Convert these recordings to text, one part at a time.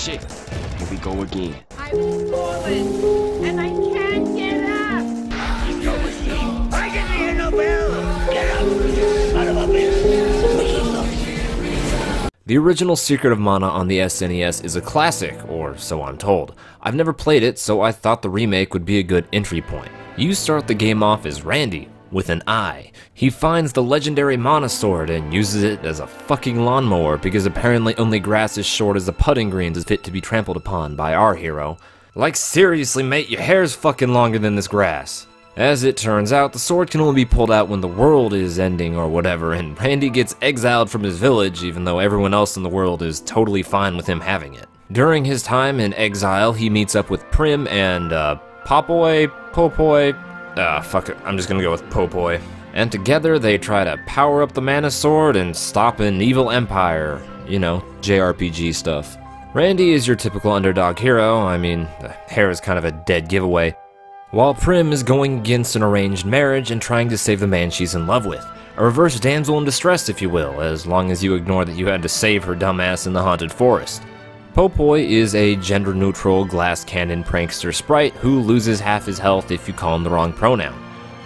shit. Here we go again. I've fallen, and I can't get up! I can hear no bell! Get up! Out of a bed! The original Secret of Mana on the SNES is a classic, or so I'm told. I've never played it, so I thought the remake would be a good entry point. You start the game off as Randy, with an I. He finds the legendary Mana Sword and uses it as a fucking lawnmower because apparently only grass as short as the putting greens is fit to be trampled upon by our hero. Like seriously mate, your hair's fucking longer than this grass. As it turns out, the sword can only be pulled out when the world is ending or whatever, and Randy gets exiled from his village even though everyone else in the world is totally fine with him having it. During his time in exile, he meets up with Prim and, Popoy, fuck it, I'm just gonna go with Popoy. And together they try to power up the Mana Sword and stop an evil empire. You know, JRPG stuff. Randy is your typical underdog hero, I mean, the hair is kind of a dead giveaway. While Prim is going against an arranged marriage and trying to save the man she's in love with. A reverse damsel in distress, if you will, as long as you ignore that you had to save her dumbass in the haunted forest. Popoy is a gender-neutral glass cannon prankster sprite who loses half his health if you call him the wrong pronoun.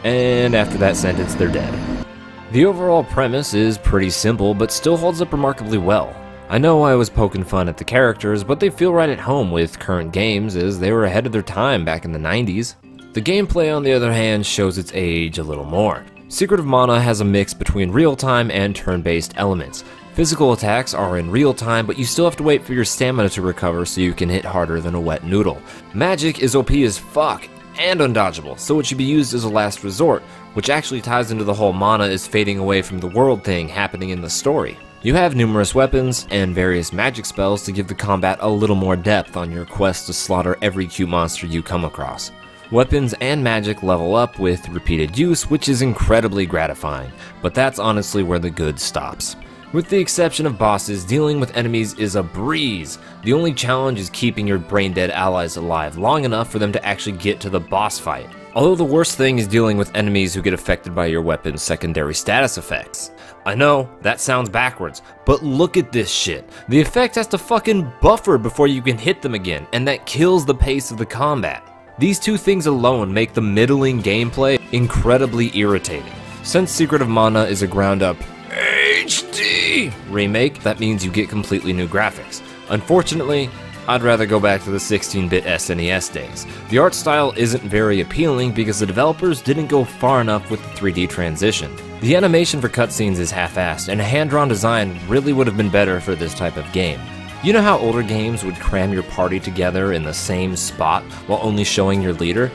And after that sentence, they're dead. The overall premise is pretty simple, but still holds up remarkably well. I know I was poking fun at the characters, but they feel right at home with current games as they were ahead of their time back in the 90s. The gameplay, on the other hand, shows its age a little more. Secret of Mana has a mix between real-time and turn-based elements. Physical attacks are in real time, but you still have to wait for your stamina to recover so you can hit harder than a wet noodle. Magic is OP as fuck, and undodgeable, so it should be used as a last resort, which actually ties into the whole mana is fading away from the world thing happening in the story. You have numerous weapons and various magic spells to give the combat a little more depth on your quest to slaughter every cute monster you come across. Weapons and magic level up with repeated use, which is incredibly gratifying, but that's honestly where the good stops. With the exception of bosses, dealing with enemies is a breeze. The only challenge is keeping your brain-dead allies alive long enough for them to actually get to the boss fight. Although the worst thing is dealing with enemies who get affected by your weapon's secondary status effects. I know, that sounds backwards, but look at this shit. The effect has to fucking buffer before you can hit them again, and that kills the pace of the combat. These two things alone make the middling gameplay incredibly irritating. Since Secret of Mana is a ground-up HD remake, that means you get completely new graphics. Unfortunately, I'd rather go back to the 16-bit SNES days. The art style isn't very appealing because the developers didn't go far enough with the 3D transition. The animation for cutscenes is half-assed, and a hand-drawn design really would have been better for this type of game. You know how older games would cram your party together in the same spot while only showing your leader?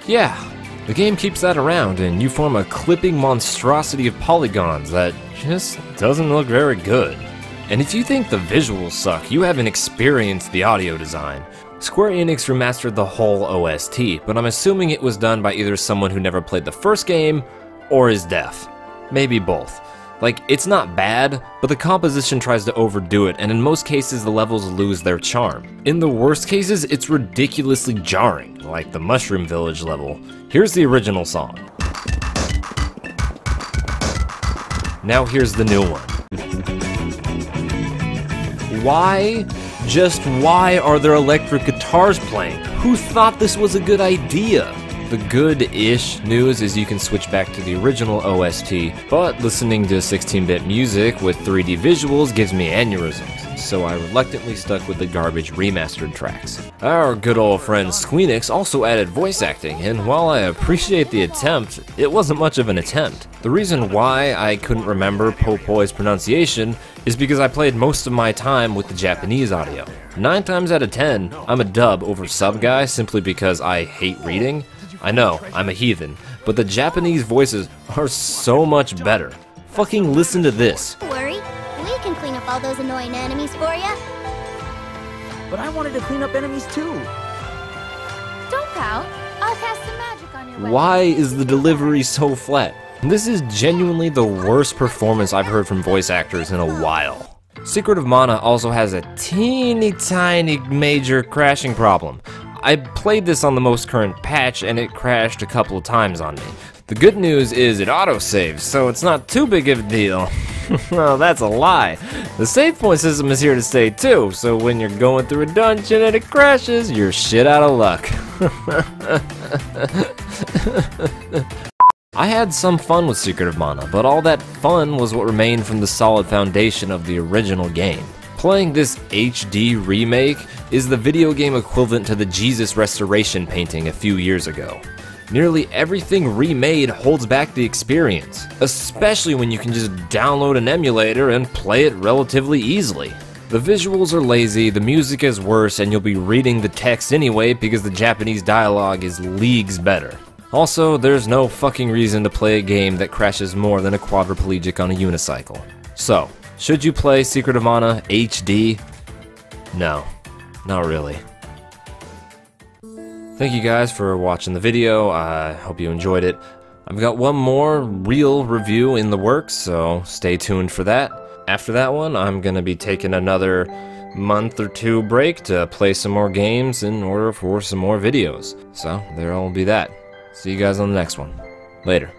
Yeah, the game keeps that around and you form a clipping monstrosity of polygons that just doesn't look very good. And if you think the visuals suck, you haven't experienced the audio design. Square Enix remastered the whole OST, but I'm assuming it was done by either someone who never played the first game or is deaf. Maybe both. Like, it's not bad, but the composition tries to overdo it, and in most cases the levels lose their charm. In the worst cases, it's ridiculously jarring, like the Mushroom Village level. Here's the original song. Now here's the new one. Why? Just why are there electric guitars playing? Who thought this was a good idea? The good-ish news is you can switch back to the original OST, but listening to 16-bit music with 3D visuals gives me aneurysms, so I reluctantly stuck with the garbage remastered tracks. Our good old friend Squeenix also added voice acting, and while I appreciate the attempt, it wasn't much of an attempt. The reason why I couldn't remember Popoy's pronunciation is because I played most of my time with the Japanese audio. 9 times out of 10, I'm a dub over sub guy simply because I hate reading. I know, I'm a heathen, but the Japanese voices are so much better. Fucking listen to this. Don't worry, we can clean up all those annoying enemies for you. But I wanted to clean up enemies too. Don't pout. I'll cast some magic on your way. Why is the delivery so flat? This is genuinely the worst performance I've heard from voice actors in a while. Secret of Mana also has a teeny tiny major crashing problem. I played this on the most current patch and it crashed a couple of times on me. The good news is it autosaves, so it's not too big of a deal. Oh, that's a lie. The save point system is here to stay too, so when you're going through a dungeon and it crashes, you're shit out of luck. I had some fun with Secret of Mana, but all that fun was what remained from the solid foundation of the original game. Playing this HD remake is the video game equivalent to the Jesus Restoration painting a few years ago. Nearly everything remade holds back the experience, especially when you can just download an emulator and play it relatively easily. The visuals are lazy, the music is worse, and you'll be reading the text anyway because the Japanese dialogue is leagues better. Also, there's no fucking reason to play a game that crashes more than a quadriplegic on a unicycle. So, should you play Secret of Mana HD? No, not really. Thank you guys for watching the video. I hope you enjoyed it. I've got one more real review in the works, so stay tuned for that. After that one, I'm gonna be taking another month or two break to play some more games in order for some more videos. So, there'll be that. See you guys on the next one. Later.